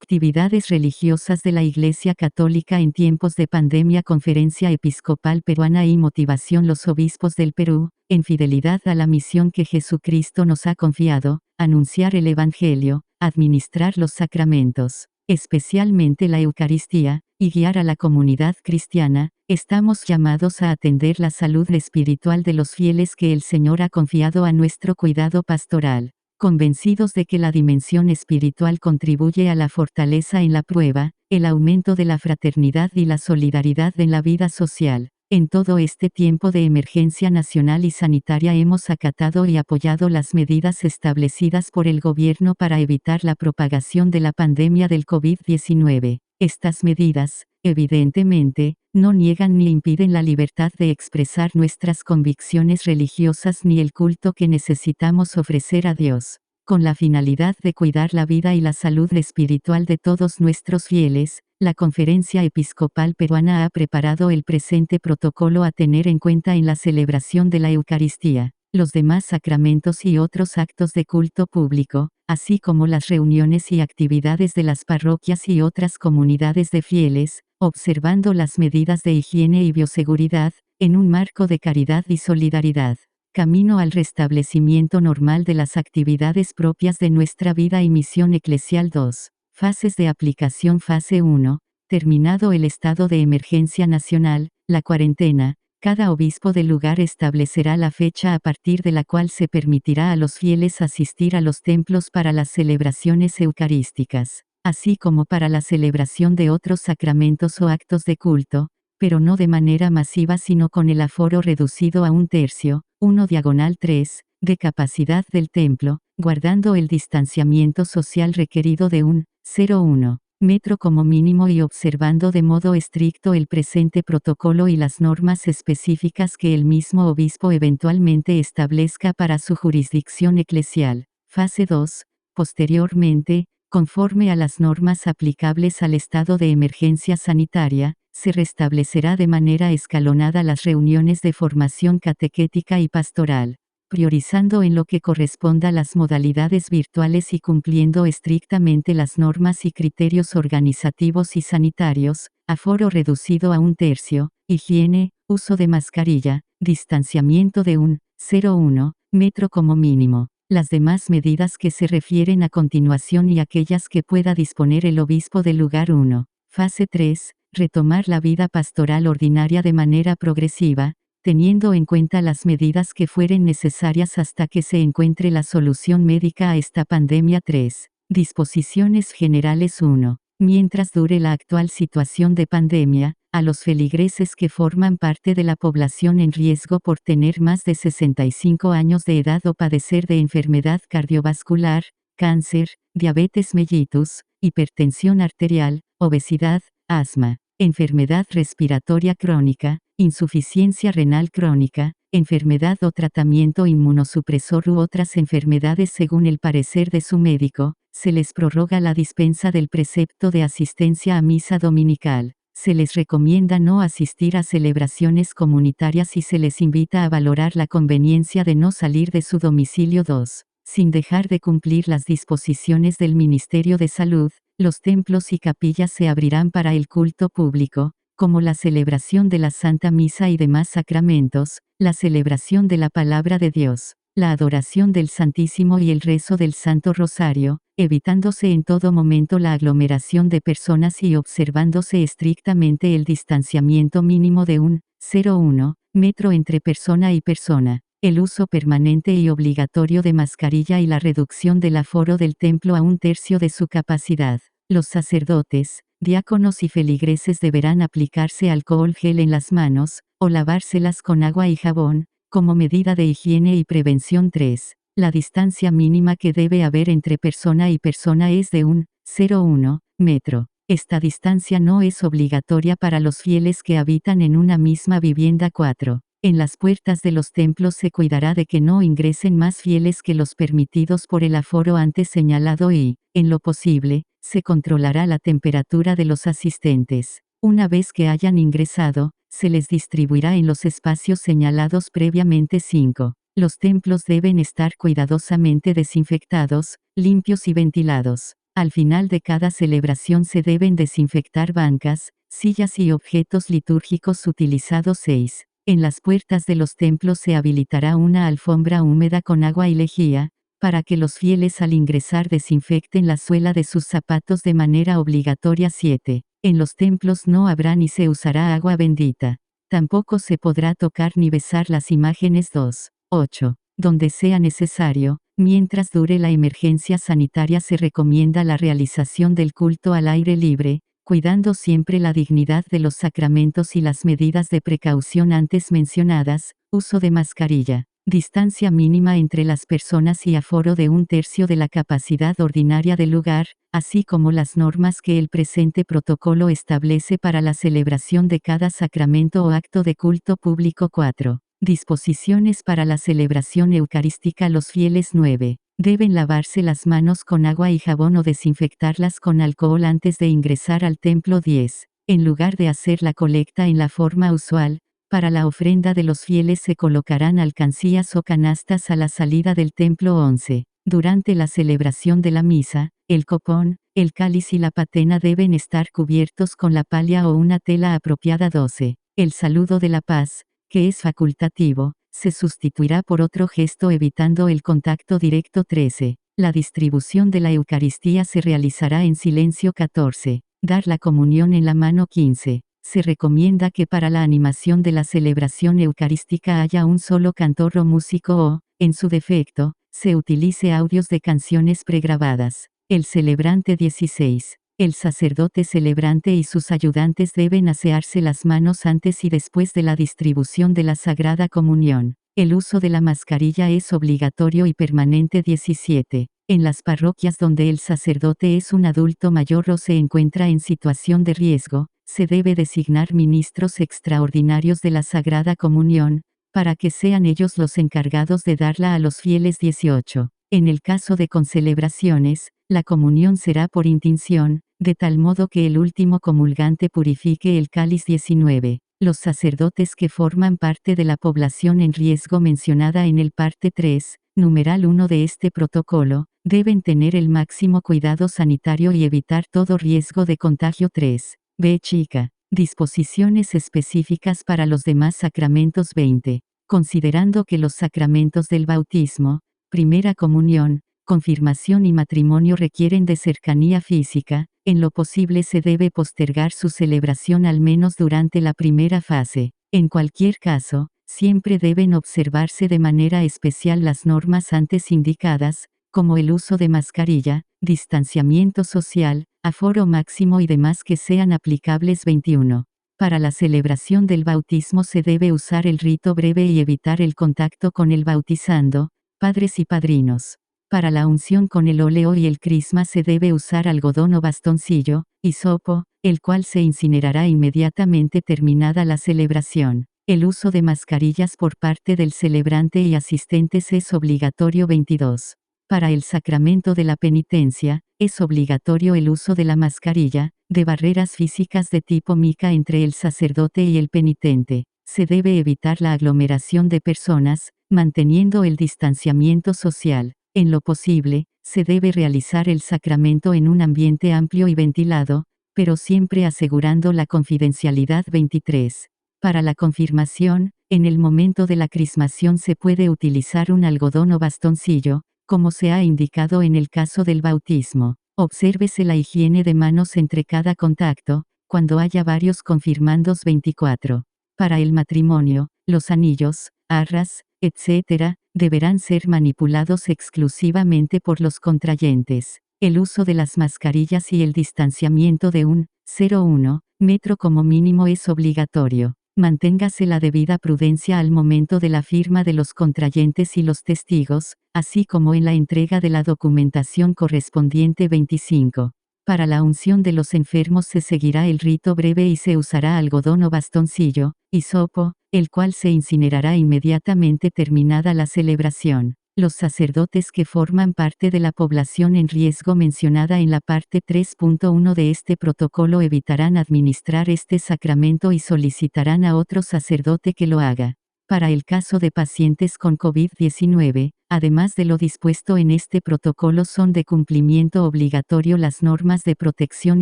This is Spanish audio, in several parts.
Actividades religiosas de la Iglesia Católica en tiempos de pandemia. Conferencia Episcopal Peruana y motivación. Los obispos del Perú, en fidelidad a la misión que Jesucristo nos ha confiado, anunciar el Evangelio, administrar los sacramentos, especialmente la Eucaristía, y guiar a la comunidad cristiana, estamos llamados a atender la salud espiritual de los fieles que el Señor ha confiado a nuestro cuidado pastoral. Convencidos de que la dimensión espiritual contribuye a la fortaleza en la prueba, el aumento de la fraternidad y la solidaridad en la vida social. En todo este tiempo de emergencia nacional y sanitaria hemos acatado y apoyado las medidas establecidas por el gobierno para evitar la propagación de la pandemia del COVID-19. Estas medidas, evidentemente, no niegan ni impiden la libertad de expresar nuestras convicciones religiosas ni el culto que necesitamos ofrecer a Dios. Con la finalidad de cuidar la vida y la salud espiritual de todos nuestros fieles, la Conferencia Episcopal Peruana ha preparado el presente protocolo a tener en cuenta en la celebración de la Eucaristía, los demás sacramentos y otros actos de culto público, así como las reuniones y actividades de las parroquias y otras comunidades de fieles, observando las medidas de higiene y bioseguridad, en un marco de caridad y solidaridad. Camino al restablecimiento normal de las actividades propias de nuestra vida y misión eclesial. 2. Fases de aplicación. Fase 1. Terminado el estado de emergencia nacional, la cuarentena, cada obispo del lugar establecerá la fecha a partir de la cual se permitirá a los fieles asistir a los templos para las celebraciones eucarísticas, así como para la celebración de otros sacramentos o actos de culto, pero no de manera masiva sino con el aforo reducido a 1/3, 1/3, de capacidad del templo, guardando el distanciamiento social requerido de 1,01 metro como mínimo y observando de modo estricto el presente protocolo y las normas específicas que el mismo obispo eventualmente establezca para su jurisdicción eclesial. Fase 2. Posteriormente, conforme a las normas aplicables al estado de emergencia sanitaria, se restablecerá de manera escalonada las reuniones de formación catequética y pastoral, priorizando en lo que corresponda las modalidades virtuales y cumpliendo estrictamente las normas y criterios organizativos y sanitarios, aforo reducido a 1/3, higiene, uso de mascarilla, distanciamiento de 1,01 metro como mínimo. Las demás medidas que se refieren a continuación y aquellas que pueda disponer el obispo del lugar. 1. Fase 3. Retomar la vida pastoral ordinaria de manera progresiva, teniendo en cuenta las medidas que fueren necesarias hasta que se encuentre la solución médica a esta pandemia. 3. Disposiciones generales. 1. Mientras dure la actual situación de pandemia, a los feligreses que forman parte de la población en riesgo por tener más de 65 años de edad o padecer de enfermedad cardiovascular, cáncer, diabetes mellitus, hipertensión arterial, obesidad, asma, enfermedad respiratoria crónica, insuficiencia renal crónica, enfermedad o tratamiento inmunosupresor u otras enfermedades según el parecer de su médico, se les prorroga la dispensa del precepto de asistencia a misa dominical. Se les recomienda no asistir a celebraciones comunitarias y se les invita a valorar la conveniencia de no salir de su domicilio. 2. Sin dejar de cumplir las disposiciones del Ministerio de Salud, los templos y capillas se abrirán para el culto público, como la celebración de la Santa Misa y demás sacramentos, la celebración de la Palabra de Dios, la adoración del Santísimo y el rezo del Santo Rosario, evitándose en todo momento la aglomeración de personas y observándose estrictamente el distanciamiento mínimo de 1,01 metro entre persona y persona, el uso permanente y obligatorio de mascarilla y la reducción del aforo del templo a 1/3 de su capacidad. Los sacerdotes, diáconos y feligreses deberán aplicarse alcohol gel en las manos, o lavárselas con agua y jabón, como medida de higiene y prevención. 3. La distancia mínima que debe haber entre persona y persona es de 1,01 metro. Esta distancia no es obligatoria para los fieles que habitan en una misma vivienda. 4. En las puertas de los templos se cuidará de que no ingresen más fieles que los permitidos por el aforo antes señalado y, en lo posible, se controlará la temperatura de los asistentes. Una vez que hayan ingresado, se les distribuirá en los espacios señalados previamente. 5. Los templos deben estar cuidadosamente desinfectados, limpios y ventilados. Al final de cada celebración se deben desinfectar bancas, sillas y objetos litúrgicos utilizados. 6. En las puertas de los templos se habilitará una alfombra húmeda con agua y lejía, para que los fieles al ingresar desinfecten la suela de sus zapatos de manera obligatoria. 7. En los templos no habrá ni se usará agua bendita. Tampoco se podrá tocar ni besar las imágenes. 2. 8. Donde sea necesario, mientras dure la emergencia sanitaria se recomienda la realización del culto al aire libre, cuidando siempre la dignidad de los sacramentos y las medidas de precaución antes mencionadas, uso de mascarilla, distancia mínima entre las personas y aforo de 1/3 de la capacidad ordinaria del lugar, así como las normas que el presente protocolo establece para la celebración de cada sacramento o acto de culto público. 4. Disposiciones para la celebración eucarística. Los fieles 9. Deben lavarse las manos con agua y jabón o desinfectarlas con alcohol antes de ingresar al templo. 10. En lugar de hacer la colecta en la forma usual, para la ofrenda de los fieles se colocarán alcancías o canastas a la salida del templo. 11. Durante la celebración de la misa, el copón, el cáliz y la patena deben estar cubiertos con la palla o una tela apropiada. 12. El saludo de la paz, que es facultativo, se sustituirá por otro gesto evitando el contacto directo. 13. La distribución de la Eucaristía se realizará en silencio. 14. Dar la comunión en la mano. 15. Se recomienda que para la animación de la celebración eucarística haya un solo cantor o músico o, en su defecto, se utilice audios de canciones pregrabadas. El celebrante. 16. El sacerdote celebrante y sus ayudantes deben asearse las manos antes y después de la distribución de la Sagrada Comunión. El uso de la mascarilla es obligatorio y permanente. 17. En las parroquias donde el sacerdote es un adulto mayor o se encuentra en situación de riesgo, se debe designar ministros extraordinarios de la Sagrada Comunión, para que sean ellos los encargados de darla a los fieles. 18. En el caso de concelebraciones, la comunión será por intinción, de tal modo que el último comulgante purifique el cáliz. 19. Los sacerdotes que forman parte de la población en riesgo mencionada en el parte 3, numeral 1 de este protocolo, deben tener el máximo cuidado sanitario y evitar todo riesgo de contagio. 3. B chica. Disposiciones específicas para los demás sacramentos. 20. Considerando que los sacramentos del bautismo, primera comunión, confirmación y matrimonio requieren de cercanía física, en lo posible se debe postergar su celebración al menos durante la primera fase. En cualquier caso, siempre deben observarse de manera especial las normas antes indicadas, como el uso de mascarilla, distanciamiento social, aforo máximo y demás que sean aplicables. 21. Para la celebración del bautismo se debe usar el rito breve y evitar el contacto con el bautizando, padres y padrinos. Para la unción con el óleo y el crisma se debe usar algodón o bastoncillo, hisopo, el cual se incinerará inmediatamente terminada la celebración. El uso de mascarillas por parte del celebrante y asistentes es obligatorio. 22. Para el sacramento de la penitencia, es obligatorio el uso de la mascarilla, de barreras físicas de tipo mica entre el sacerdote y el penitente. Se debe evitar la aglomeración de personas, manteniendo el distanciamiento social. En lo posible, se debe realizar el sacramento en un ambiente amplio y ventilado, pero siempre asegurando la confidencialidad. 23. Para la confirmación, en el momento de la crismación se puede utilizar un algodón o bastoncillo, como se ha indicado en el caso del bautismo. Obsérvese la higiene de manos entre cada contacto, cuando haya varios confirmandos. 24. Para el matrimonio, los anillos, arras, etc., deberán ser manipulados exclusivamente por los contrayentes. El uso de las mascarillas y el distanciamiento de 1,01 metro como mínimo es obligatorio. Manténgase la debida prudencia al momento de la firma de los contrayentes y los testigos, así como en la entrega de la documentación correspondiente. 25. Para la unción de los enfermos se seguirá el rito breve y se usará algodón o bastoncillo, hisopo, el cual se incinerará inmediatamente terminada la celebración. Los sacerdotes que forman parte de la población en riesgo mencionada en la parte 3.1 de este protocolo evitarán administrar este sacramento y solicitarán a otro sacerdote que lo haga. Para el caso de pacientes con COVID-19, Además de lo dispuesto en este protocolo, son de cumplimiento obligatorio las normas de protección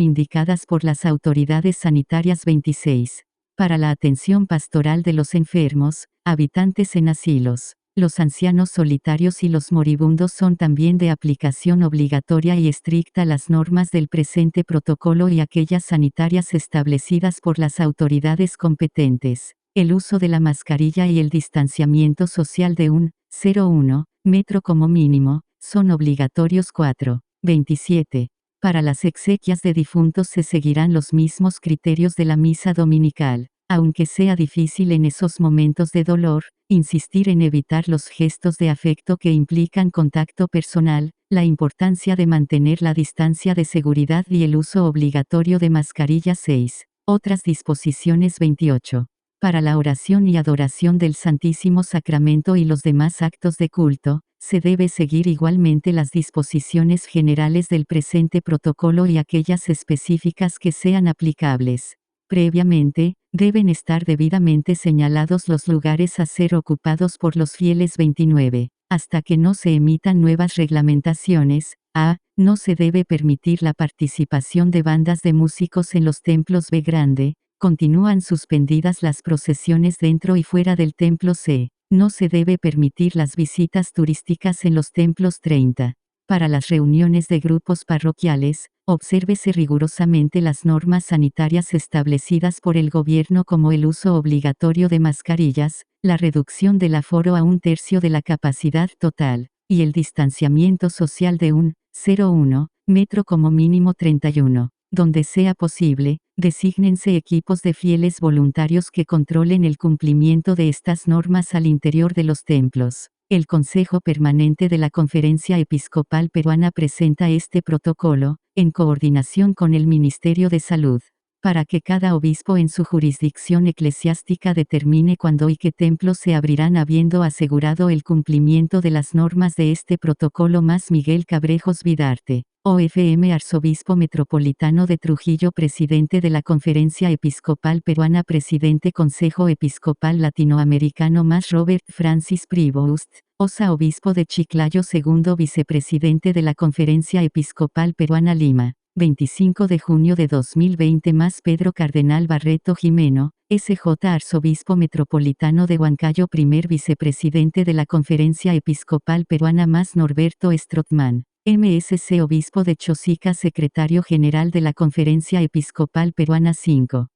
indicadas por las autoridades sanitarias 26. Para la atención pastoral de los enfermos, habitantes en asilos, los ancianos solitarios y los moribundos son también de aplicación obligatoria y estricta las normas del presente protocolo y aquellas sanitarias establecidas por las autoridades competentes. El uso de la mascarilla y el distanciamiento social de 1,01 metro como mínimo, son obligatorios. 4.27. Para las exequias de difuntos se seguirán los mismos criterios de la misa dominical. Aunque sea difícil en esos momentos de dolor, insistir en evitar los gestos de afecto que implican contacto personal, la importancia de mantener la distancia de seguridad y el uso obligatorio de mascarillas. 6. Otras disposiciones. 28. Para la oración y adoración del Santísimo Sacramento y los demás actos de culto, se debe seguir igualmente las disposiciones generales del presente protocolo y aquellas específicas que sean aplicables. Previamente, deben estar debidamente señalados los lugares a ser ocupados por los fieles. 29. Hasta que no se emitan nuevas reglamentaciones, a. No se debe permitir la participación de bandas de músicos en los templos. B. Grande. Continúan suspendidas las procesiones dentro y fuera del templo. C. No se debe permitir las visitas turísticas en los templos. 30. Para las reuniones de grupos parroquiales, obsérvese rigurosamente las normas sanitarias establecidas por el gobierno, como el uso obligatorio de mascarillas, la reducción del aforo a 1/3 de la capacidad total, y el distanciamiento social de 1,01 metro como mínimo. 31. Donde sea posible, desígnense equipos de fieles voluntarios que controlen el cumplimiento de estas normas al interior de los templos. El Consejo Permanente de la Conferencia Episcopal Peruana presenta este protocolo, en coordinación con el Ministerio de Salud, para que cada obispo en su jurisdicción eclesiástica determine cuándo y qué templos se abrirán, habiendo asegurado el cumplimiento de las normas de este protocolo. Más Miguel Cabrejos Vidarte, OFM, Arzobispo Metropolitano de Trujillo, Presidente de la Conferencia Episcopal Peruana, Presidente Consejo Episcopal Latinoamericano. Más Robert Francis Prevost, OSA, Obispo de Chiclayo, Segundo Vicepresidente de la Conferencia Episcopal Peruana, Lima, 25 de junio de 2020. Más Pedro Cardenal Barreto Jimeno, SJ, Arzobispo Metropolitano de Huancayo, Primer Vicepresidente de la Conferencia Episcopal Peruana. Más Norberto Strothman, MSC, Obispo de Chosica, Secretario General de la Conferencia Episcopal Peruana. 5.